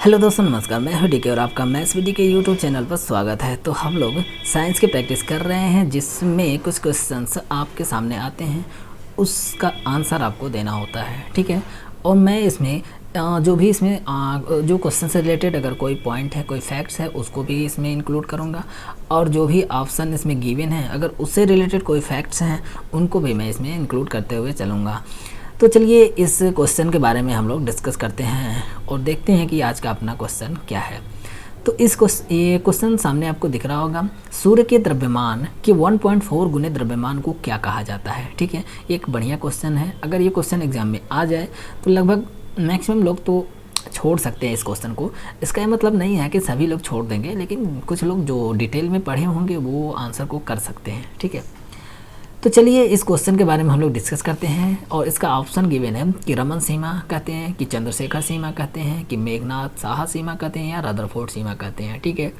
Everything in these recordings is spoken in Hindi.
हेलो दोस्तों, नमस्कार। मैं हूं डीके और आपका मैथ्स विडी के यूट्यूब चैनल पर स्वागत है। तो हम लोग साइंस की प्रैक्टिस कर रहे हैं, जिसमें कुछ क्वेश्चंस आपके सामने आते हैं, उसका आंसर आपको देना होता है, ठीक है। और मैं इसमें जो भी इसमें जो क्वेश्चन से रिलेटेड अगर कोई पॉइंट है, कोई फैक्ट्स है, उसको भी इसमें इंक्लूड करूँगा। और जो भी ऑप्शन इसमें गिवन है, अगर उससे रिलेटेड कोई फैक्ट्स हैं, उनको भी मैं इसमें इंक्लूड करते हुए चलूँगा। तो चलिए इस क्वेश्चन के बारे में हम लोग डिस्कस करते हैं और देखते हैं कि आज का अपना क्वेश्चन क्या है। तो ये क्वेश्चन सामने आपको दिख रहा होगा। सूर्य के द्रव्यमान के 1.4 गुने द्रव्यमान को क्या कहा जाता है, ठीक है। एक बढ़िया क्वेश्चन है। अगर ये क्वेश्चन एग्जाम में आ जाए तो लगभग मैक्सिमम लोग तो छोड़ सकते हैं इस क्वेश्चन को। इसका ये मतलब नहीं है कि सभी लोग छोड़ देंगे, लेकिन कुछ लोग जो डिटेल में पढ़े होंगे वो आंसर को कर सकते हैं, ठीक है। तो चलिए इस क्वेश्चन के बारे में हम लोग डिस्कस करते हैं। और इसका ऑप्शन गिवन है कि रमन सीमा कहते हैं, कि चंद्रशेखर सीमा कहते हैं, कि मेघनाथ साहा सीमा कहते हैं, या रदरफोर्ड सीमा कहते हैं, ठीक है।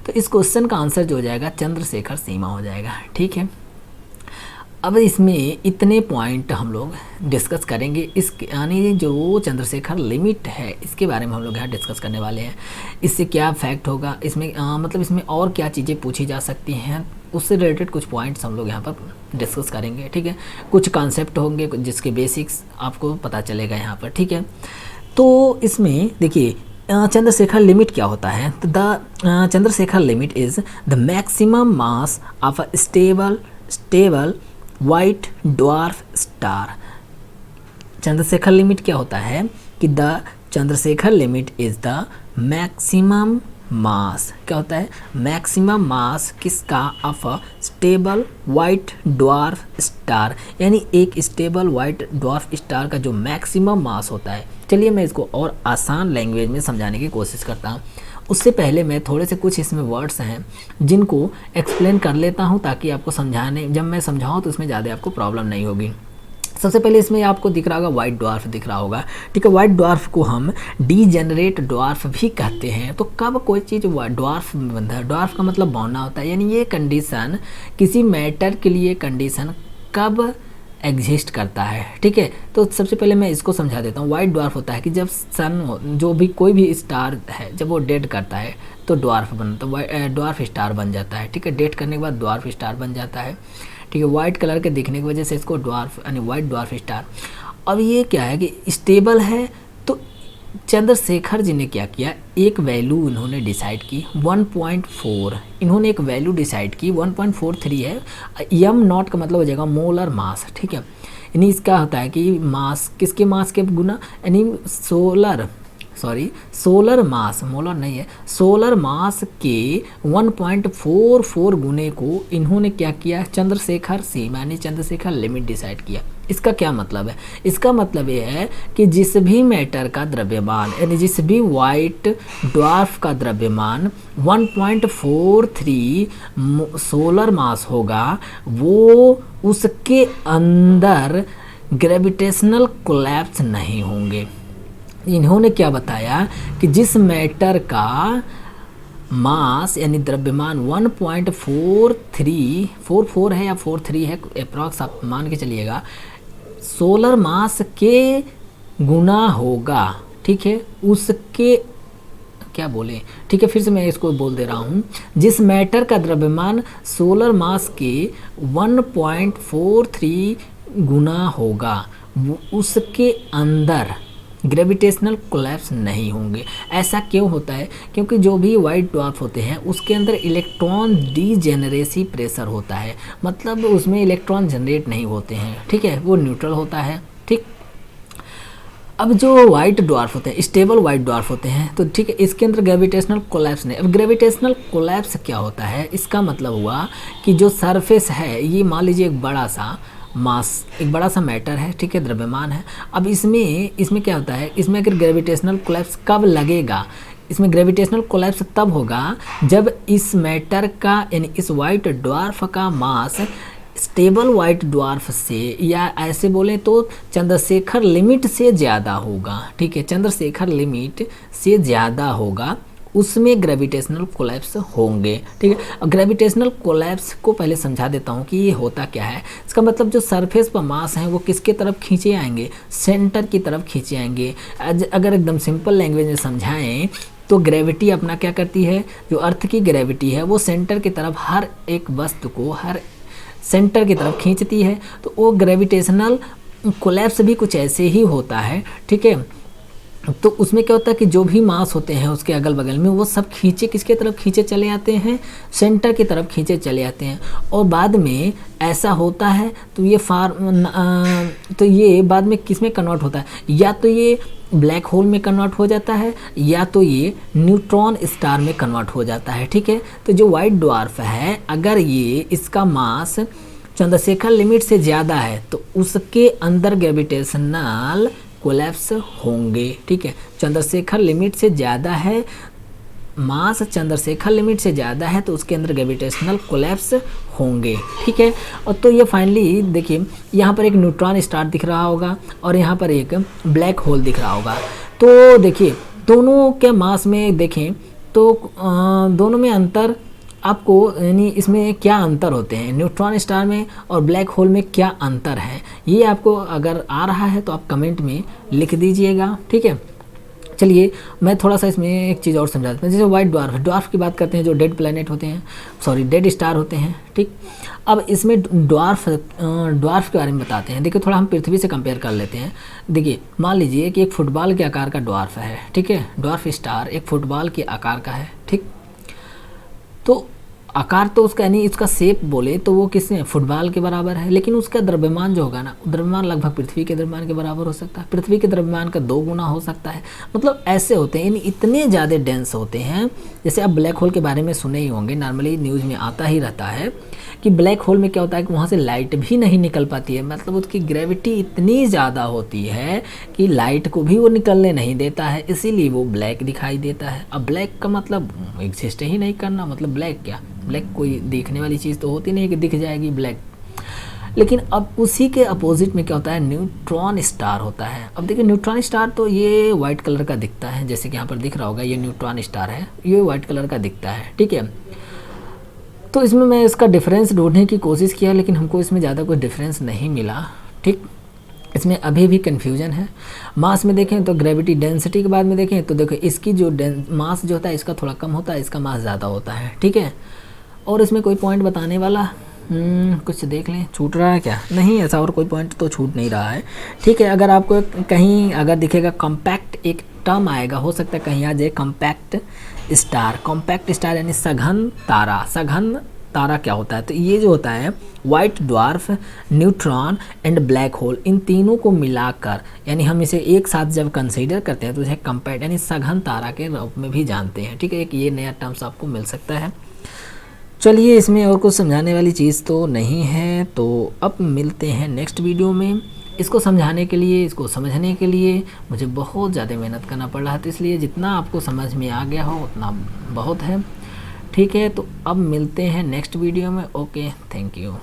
तो इस क्वेश्चन का आंसर जो हो जाएगा चंद्रशेखर सीमा हो जाएगा, ठीक है। अब इसमें इतने पॉइंट हम लोग डिस्कस करेंगे। इस यानी जो चंद्रशेखर लिमिट है, इसके बारे में हम लोग यहाँ डिस्कस करने वाले हैं। इससे क्या फैक्ट होगा, इसमें मतलब इसमें और क्या चीज़ें पूछी जा सकती हैं, उससे रिलेटेड कुछ पॉइंट्स हम लोग यहाँ पर डिस्कस करेंगे, ठीक है। कुछ कॉन्सेप्ट होंगे जिसके बेसिक्स आपको पता चलेगा यहाँ पर, ठीक है। तो इसमें देखिए चंद्रशेखर लिमिट क्या होता है। तो the Chandrasekhar limit is the maximum mass of a stable white dwarf star. Chandrasekhar limit क्या होता है कि the Chandrasekhar limit is the maximum mass, क्या होता है, मैक्सिमम मास किसका, of a stable white dwarf star, यानी एक स्टेबल वाइट ड्वार्फ स्टार का जो मैक्सिमम मास होता है। चलिए मैं इसको और आसान लैंग्वेज में समझाने की कोशिश करता हूँ। उससे पहले मैं थोड़े से कुछ इसमें वर्ड्स हैं जिनको एक्सप्लेन कर लेता हूं, ताकि आपको समझाने जब मैं समझाऊं तो इसमें ज़्यादा आपको प्रॉब्लम नहीं होगी। सबसे पहले इसमें आपको दिख रहा होगा वाइट ड्वार्फ दिख रहा होगा, ठीक है। वाइट ड्वार्फ को हम डीजेनरेट ड्वार्फ भी कहते हैं। तो कब कोई चीज़ ड्वार्फ में बनता है, ड्वार्फ का मतलब बौना होता है, यानी ये कंडीशन किसी मैटर के लिए कंडीशन कब एग्जिस्ट करता है, ठीक है। तो सबसे पहले मैं इसको समझा देता हूँ। वाइट ड्वार्फ होता है कि जब सन जो भी कोई भी स्टार है, जब वो डेड करता है तो ड्वार्फ बनता है, ड्वार्फ स्टार बन जाता है, ठीक है। डेड करने के बाद ड्वार्फ स्टार बन जाता है, ठीक है। वाइट कलर के दिखने की वजह से इसको ड्वार्फ यानी वाइट ड्वार्फ स्टार। अब ये क्या है कि स्टेबल है। तो चंद्रशेखर जी ने क्या किया, एक वैल्यू इन्होंने डिसाइड की 1.4, इन्होंने एक वैल्यू डिसाइड की 1.43 है। यम नॉट का मतलब हो जाएगा मोलर मास, ठीक है। यानी इसका होता है कि मास किसके मास के गुना, यानी सोलर मास, मोलर नहीं है, सोलर मास के 1.44 गुने को इन्होंने क्या किया, चंद्रशेखर सीमा यानी चंद्रशेखर लिमिट डिसाइड किया। इसका क्या मतलब है, इसका मतलब ये है कि जिस भी मैटर का द्रव्यमान यानी जिस भी वाइट ड्वार्फ का द्रव्यमान 1.43 सोलर मास होगा, वो उसके अंदर ग्रेविटेशनल कोलैप्स नहीं होंगे। इन्होंने क्या बताया कि जिस मैटर का मास यानी द्रव्यमान 1.43 है या 43 है अप्रॉक्स, आप मान के चलिएगा, सोलर मास के गुना होगा, ठीक है। उसके क्या बोले, ठीक है, फिर से मैं इसको बोल दे रहा हूँ। जिस मैटर का द्रव्यमान सोलर मास के 1.43 गुना होगा, उसके अंदर ग्रेविटेशनल कोलैप्स नहीं होंगे। ऐसा क्यों होता है, क्योंकि जो भी वाइट ड्वार्फ होते हैं उसके अंदर इलेक्ट्रॉन डीजेनरेसी प्रेशर होता है, मतलब उसमें इलेक्ट्रॉन जनरेट नहीं होते हैं, ठीक है, वो न्यूट्रल होता है, ठीक। अब जो वाइट ड्वार्फ होते हैं, स्टेबल वाइट ड्वार्फ होते हैं, तो ठीक है, इसके अंदर ग्रेविटेशनल कोलैप्स नहीं। अब ग्रेविटेशनल कोलैप्स क्या होता है, इसका मतलब हुआ कि जो सरफेस है, ये मान लीजिए एक बड़ा सा मास, एक बड़ा सा मैटर है, ठीक है, द्रव्यमान है। अब इसमें क्या होता है, इसमें अगर ग्रेविटेशनल कोलैप्स कब लगेगा, इसमें ग्रेविटेशनल कोलैप्स तब होगा जब इस मैटर का यानी इस वाइट ड्वार्फ का मास स्टेबल वाइट ड्वार्फ से, या ऐसे बोलें तो चंद्रशेखर लिमिट से ज़्यादा होगा, ठीक है, चंद्रशेखर लिमिट से ज़्यादा होगा। उसमें ग्रेविटेशनल कोलैप्स होंगे। ठीक है, और ग्रेविटेशनल कोलैप्स को पहले समझा देता हूँ कि ये होता क्या है। इसका मतलब जो सरफेस पर मास हैं वो किसके तरफ खींचे आएंगे, सेंटर की तरफ खींचे आएंगे। अगर एकदम सिंपल लैंग्वेज में समझाएं तो ग्रेविटी अपना क्या करती है, जो अर्थ की ग्रेविटी है वो सेंटर की तरफ हर एक वस्तु को हर सेंटर की तरफ खींचती है। तो वो ग्रेविटेशनल कोलैप्स भी कुछ ऐसे ही होता है। ठीक है, तो उसमें क्या होता है कि जो भी मास होते हैं उसके अगल बगल में वो सब खींचे किसके तरफ खींचे चले आते हैं, सेंटर की तरफ खींचे चले आते हैं। और बाद में ऐसा होता है तो ये बाद में किस में कन्वर्ट होता है, या तो ये ब्लैक होल में कन्वर्ट हो जाता है या तो ये न्यूट्रॉन स्टार में कन्वर्ट हो जाता है। ठीक है, तो जो वाइट ड्वार्फ है अगर ये इसका मास चंद्रशेखर लिमिट से ज़्यादा है तो उसके अंदर ग्रेविटेशनल कोलैप्स होंगे। ठीक है, चंद्रशेखर लिमिट से ज़्यादा है, मास चंद्रशेखर लिमिट से ज़्यादा है तो उसके अंदर ग्रेविटेशनल कोलैप्स होंगे। ठीक है, और तो ये फाइनली देखिए यहाँ पर एक न्यूट्रॉन स्टार दिख रहा होगा और यहाँ पर एक ब्लैक होल दिख रहा होगा। तो देखिए दोनों के मास में देखें तो दोनों में अंतर आपको, यानी इसमें क्या अंतर होते हैं, न्यूट्रॉन स्टार में और ब्लैक होल में क्या अंतर है, ये आपको अगर आ रहा है तो आप कमेंट में लिख दीजिएगा। ठीक है, चलिए मैं थोड़ा सा इसमें एक चीज़ और समझा देता हूँ। जैसे वाइट ड्वार्फ की बात करते हैं, जो डेड प्लैनेट होते हैं, डेड स्टार होते हैं। ठीक, अब इसमें ड्वार्फ के बारे में बताते हैं। देखिए थोड़ा हम पृथ्वी से कंपेयर कर लेते हैं। देखिए मान लीजिए कि एक फुटबॉल के आकार का ड्वार्फ है। ठीक है, ड्वार्फ स्टार एक फुटबॉल के आकार का है। ठीक, तो आकार तो उसका यानी इसका शेप बोले तो वो किसमें, फुटबॉल के बराबर है, लेकिन उसका द्रव्यमान जो होगा ना, द्रव्यमान लगभग पृथ्वी के द्रव्यमान के बराबर हो सकता है, पृथ्वी के द्रव्यमान का 2 गुना हो सकता है। मतलब ऐसे होते हैं, यानी इतने ज़्यादा डेंस होते हैं। जैसे आप ब्लैक होल के बारे में सुने ही होंगे, नॉर्मली न्यूज़ में आता ही रहता है कि ब्लैक होल में क्या होता है कि वहाँ से लाइट भी नहीं निकल पाती है। मतलब उसकी ग्रेविटी इतनी ज़्यादा होती है कि लाइट को भी वो निकलने नहीं देता है, इसीलिए वो ब्लैक दिखाई देता है। अब ब्लैक का मतलब एग्जिस्ट ही नहीं करना, मतलब ब्लैक क्या, ब्लैक कोई देखने वाली चीज़ तो होती नहीं कि दिख जाएगी ब्लैक। लेकिन अब उसी के अपोजिट में क्या होता है, न्यूट्रॉन स्टार होता है। अब देखिए न्यूट्रॉन स्टार तो ये वाइट कलर का दिखता है, जैसे कि यहाँ पर दिख रहा होगा, ये न्यूट्रॉन स्टार है, ये वाइट कलर का दिखता है। ठीक है, तो इसमें मैं इसका डिफरेंस ढूंढने की कोशिश किया लेकिन हमको इसमें ज़्यादा कोई डिफरेंस नहीं मिला। ठीक, इसमें अभी भी कन्फ्यूजन है। मास में देखें तो ग्रेविटी डेंसिटी के बाद में देखें तो देखो इसकी जो मास जो होता है इसका थोड़ा कम होता है, इसका मास ज़्यादा होता है। ठीक है, और इसमें कोई पॉइंट बताने वाला कुछ देख लें, छूट रहा है क्या, नहीं ऐसा और कोई पॉइंट तो छूट नहीं रहा है। ठीक है, अगर आपको कहीं अगर दिखेगा कॉम्पैक्ट एक टर्म आएगा, हो सकता है कहीं आ जाए कॉम्पैक्ट स्टार यानी सघन तारा। सघन तारा क्या होता है, तो ये जो होता है white dwarf, neutron and black hole, इन तीनों को मिलाकर यानी हम इसे एक साथ जब कंसीडर करते हैं तो इसे कॉम्पैक्ट यानी सघन तारा के रूप में भी जानते हैं। ठीक है, एक ये नया टर्म्स आपको मिल सकता है। चलिए इसमें और कुछ समझाने वाली चीज़ तो नहीं है, तो अब मिलते हैं नेक्स्ट वीडियो में। इसको समझाने के लिए, इसको समझने के लिए मुझे बहुत ज़्यादा मेहनत करना पड़ रहा है, तो इसलिए जितना आपको समझ में आ गया हो उतना बहुत है। ठीक है, तो अब मिलते हैं नेक्स्ट वीडियो में। Okay, thank you.